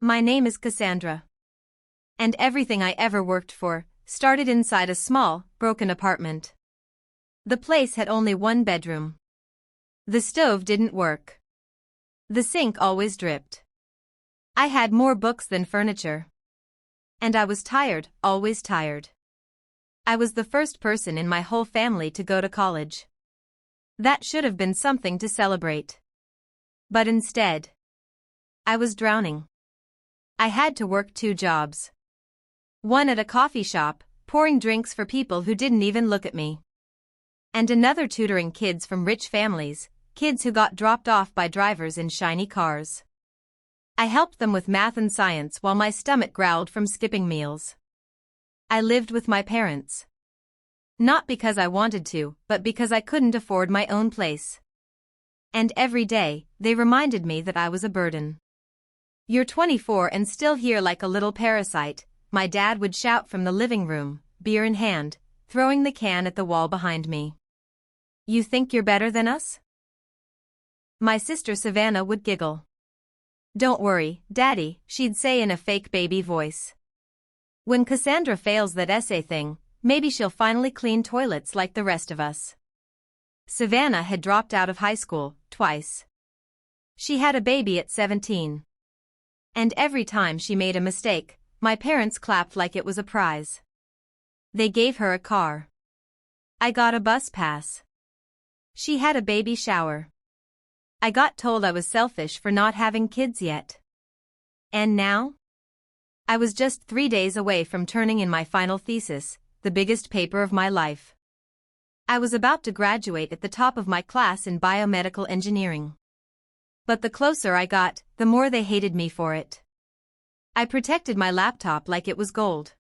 My name is Cassandra. And everything I ever worked for started inside a small, broken apartment. The place had only one bedroom. The stove didn't work. The sink always dripped. I had more books than furniture. And I was tired, always tired. I was the first person in my whole family to go to college. That should have been something to celebrate. But instead, I was drowning. I had to work 2 jobs. One at a coffee shop, pouring drinks for people who didn't even look at me. And another tutoring kids from rich families, kids who got dropped off by drivers in shiny cars. I helped them with math and science while my stomach growled from skipping meals. I lived with my parents. Not because I wanted to, but because I couldn't afford my own place. And every day, they reminded me that I was a burden. "You're 24 and still here like a little parasite," my dad would shout from the living room, beer in hand, throwing the can at the wall behind me. "You think you're better than us?" My sister Savannah would giggle. "Don't worry, Daddy," she'd say in a fake baby voice. "When Cassandra fails that essay thing, maybe she'll finally clean toilets like the rest of us." Savannah had dropped out of high school, twice. She had a baby at 17. And every time she made a mistake, my parents clapped like it was a prize. They gave her a car. I got a bus pass. She had a baby shower. I got told I was selfish for not having kids yet. And now? I was just 3 days away from turning in my final thesis, the biggest paper of my life. I was about to graduate at the top of my class in biomedical engineering. But the closer I got, the more they hated me for it. I protected my laptop like it was gold.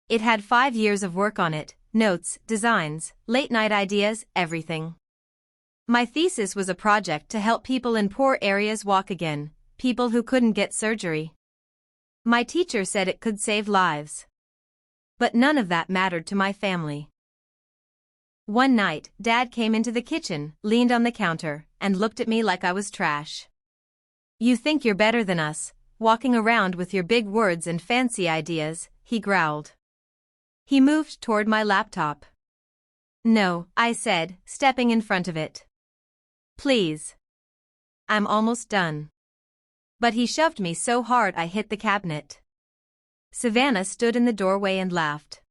It had 5 years of work on it, notes, designs, late-night ideas, everything. My thesis was a project to help people in poor areas walk again, people who couldn't get surgery. My teacher said it could save lives. But none of that mattered to my family. One night, Dad came into the kitchen, leaned on the counter, and looked at me like I was trash. "You think you're better than us, walking around with your big words and fancy ideas," he growled. He moved toward my laptop. "No," I said, stepping in front of it. "Please. I'm almost done." But he shoved me so hard I hit the cabinet. Savannah stood in the doorway and laughed.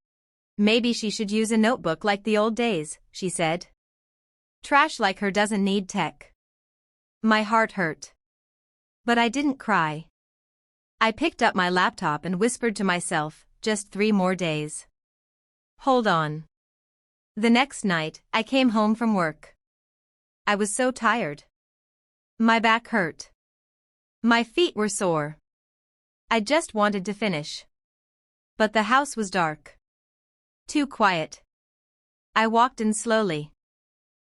"Maybe she should use a notebook like the old days," she said. "Trash like her doesn't need tech." My heart hurt. But I didn't cry. I picked up my laptop and whispered to myself, just 3 more days. Hold on. The next night, I came home from work. I was so tired. My back hurt. My feet were sore. I just wanted to finish. But the house was dark. Too quiet. I walked in slowly.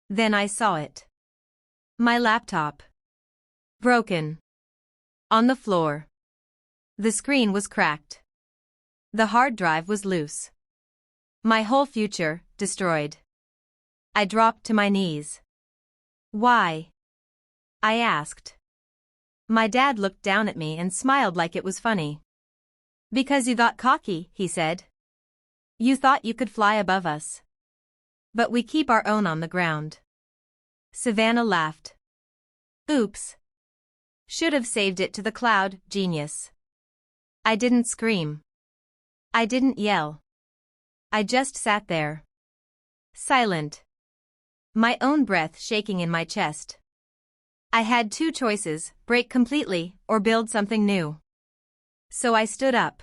Then I saw it. My laptop. Broken. On the floor. The screen was cracked. The hard drive was loose. My whole future, destroyed. I dropped to my knees. "Why?" I asked. My dad looked down at me and smiled like it was funny. "Because you got cocky," he said. "You thought you could fly above us. But we keep our own on the ground." Savannah laughed. "Oops. Should have saved it to the cloud, genius." I didn't scream. I didn't yell. I just sat there. Silent. My own breath shaking in my chest. I had 2 choices, break completely, or build something new. So I stood up.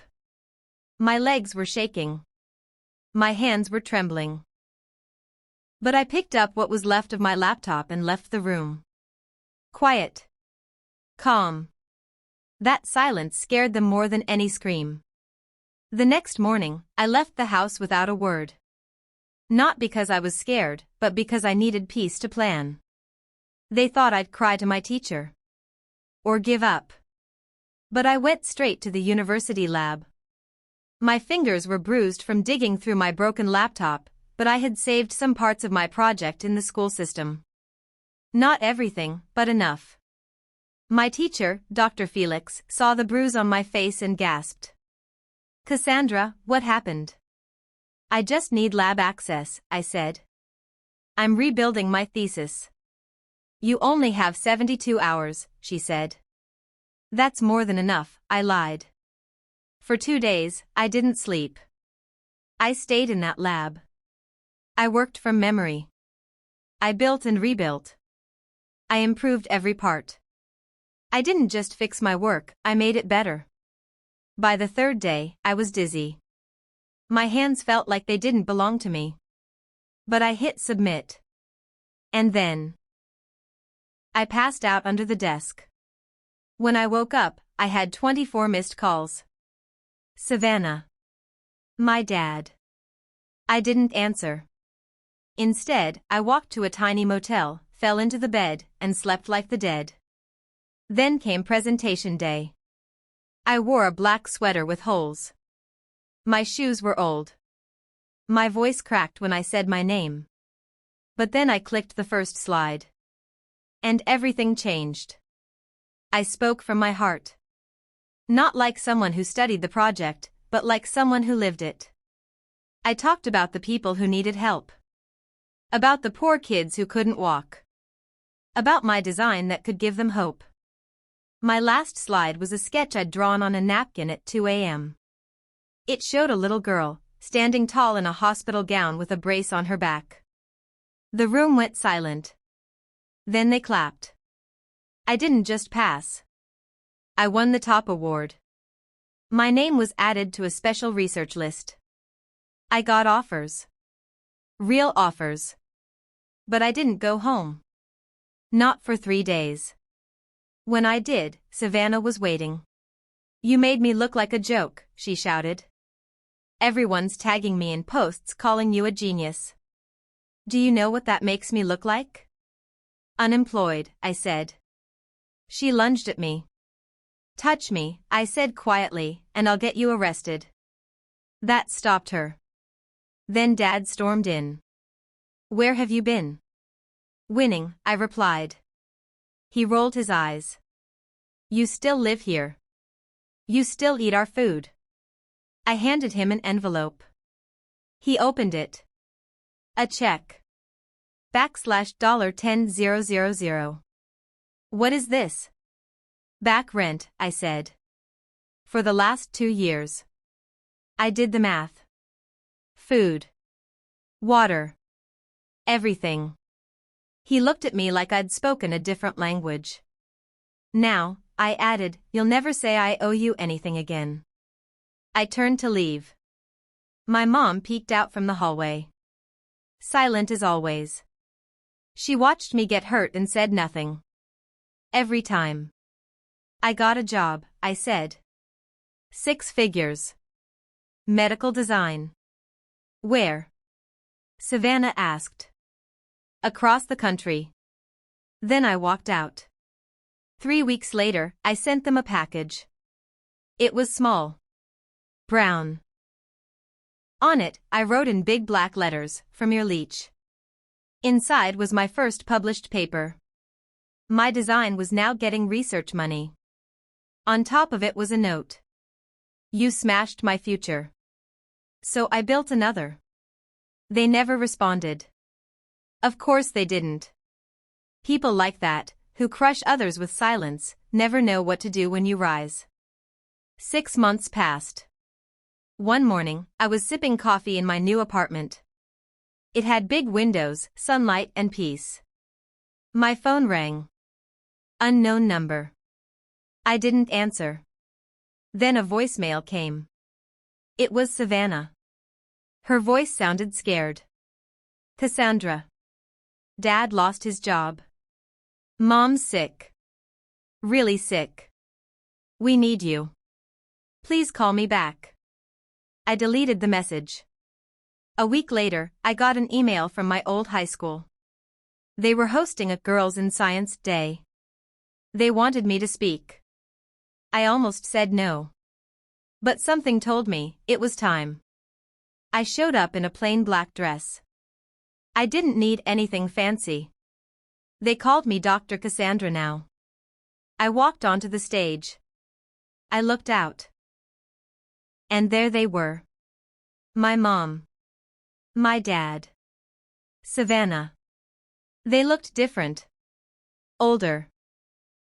My legs were shaking. My hands were trembling. But I picked up what was left of my laptop and left the room. Quiet. Calm. That silence scared them more than any scream. The next morning, I left the house without a word. Not because I was scared, but because I needed peace to plan. They thought I'd cry to my teacher. Or give up. But I went straight to the university lab. My fingers were bruised from digging through my broken laptop, but I had saved some parts of my project in the school system. Not everything, but enough. My teacher, Dr. Felix, saw the bruise on my face and gasped. Cassandra, what happened? I just need lab access, I said. I'm rebuilding my thesis. You only have 72 hours, she said. That's more than enough, I lied. For 2 days, I didn't sleep. I stayed in that lab. I worked from memory. I built and rebuilt. I improved every part. I didn't just fix my work, I made it better. By the 3rd day, I was dizzy. My hands felt like they didn't belong to me. But I hit submit. And then I passed out under the desk. When I woke up, I had 24 missed calls. Savannah. My dad. I didn't answer. Instead, I walked to a tiny motel, fell into the bed, and slept like the dead. Then came presentation day. I wore a black sweater with holes. My shoes were old. My voice cracked when I said my name. But then I clicked the first slide. And everything changed. I spoke from my heart. Not like someone who studied the project, but like someone who lived it. I talked about the people who needed help. About the poor kids who couldn't walk. About my design that could give them hope. My last slide was a sketch I'd drawn on a napkin at 2 a.m. It showed a little girl, standing tall in a hospital gown with a brace on her back. The room went silent. Then they clapped. I didn't just pass. I won the top award. My name was added to a special research list. I got offers. Real offers. But I didn't go home. Not for 3 days. When I did, Savannah was waiting. You made me look like a joke, she shouted. Everyone's tagging me in posts calling you a genius. Do you know what that makes me look like? Unemployed, I said. She lunged at me. Touch me, I said quietly, and I'll get you arrested. That stopped her. Then Dad stormed in. Where have you been? Winning, I replied. He rolled his eyes. You still live here. You still eat our food. I handed him an envelope. He opened it. A check. $10,000. What is this? Back rent, I said. For the last 2 years. I did the math. Food. Water. Everything. He looked at me like I'd spoken a different language. Now, I added, you'll never say I owe you anything again. I turned to leave. My mom peeked out from the hallway. Silent as always. She watched me get hurt and said nothing. Every time. I got a job, I said. 6 figures. Medical design. Where? Savannah asked. Across the country. Then I walked out. 3 weeks later, I sent them a package. It was small. Brown. On it, I wrote in big black letters, from your leech. Inside was my first published paper. My design was now getting research money. On top of it was a note. You smashed my future. So I built another. They never responded. Of course they didn't. People like that, who crush others with silence, never know what to do when you rise. 6 months passed. One morning, I was sipping coffee in my new apartment. It had big windows, sunlight, and peace. My phone rang. Unknown number. I didn't answer. Then a voicemail came. It was Savannah. Her voice sounded scared. Cassandra. Dad lost his job. Mom's sick. Really sick. We need you. Please call me back. I deleted the message. A week later, I got an email from my old high school. They were hosting a Girls in Science Day. They wanted me to speak. I almost said no. But something told me it was time. I showed up in a plain black dress. I didn't need anything fancy. They called me Dr. Cassandra now. I walked onto the stage. I looked out. And there they were. My mom. My dad. Savannah. They looked different. Older.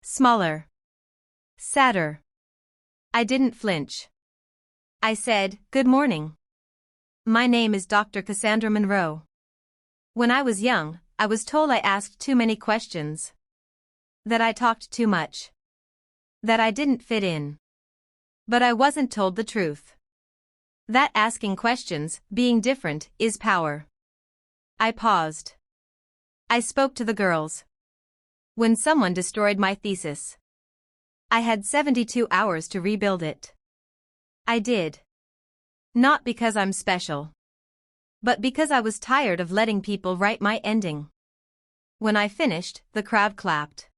Smaller. Sadder. I didn't flinch. I said, "Good morning. My name is Dr. Cassandra Monroe." When I was young, I was told I asked too many questions. That I talked too much. That I didn't fit in. But I wasn't told the truth. That asking questions, being different, is power. I paused. I spoke to the girls. When someone destroyed my thesis, I had 72 hours to rebuild it. I did. Not because I'm special, but because I was tired of letting people write my ending. When I finished, the crowd clapped.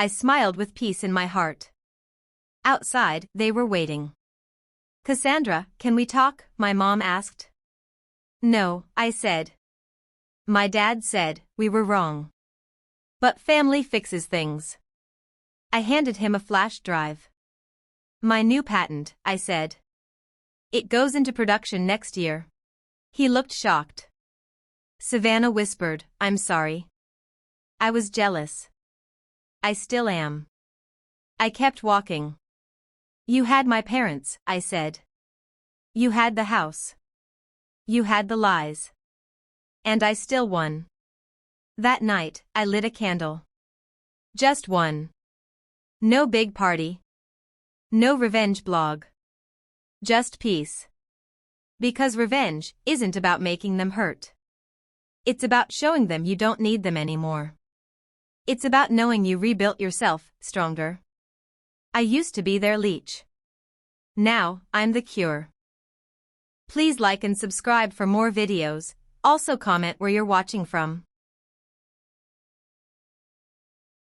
I smiled with peace in my heart. Outside, they were waiting. "Cassandra, can we talk?" my mom asked. "No," I said. My dad said, "We were wrong. But family fixes things." I handed him a flash drive. "My new patent," I said. "It goes into production next year." He looked shocked. Savannah whispered, "I'm sorry. I was jealous. I still am." I kept walking. "You had my parents," I said. "You had the house. You had the lies. And I still won." That night, I lit a candle. Just one. No big party. No revenge blog. Just peace. Because revenge isn't about making them hurt. It's about showing them you don't need them anymore. It's about knowing you rebuilt yourself, stronger. I used to be their leech. Now, I'm the cure. Please like and subscribe for more videos. Also comment where you're watching from.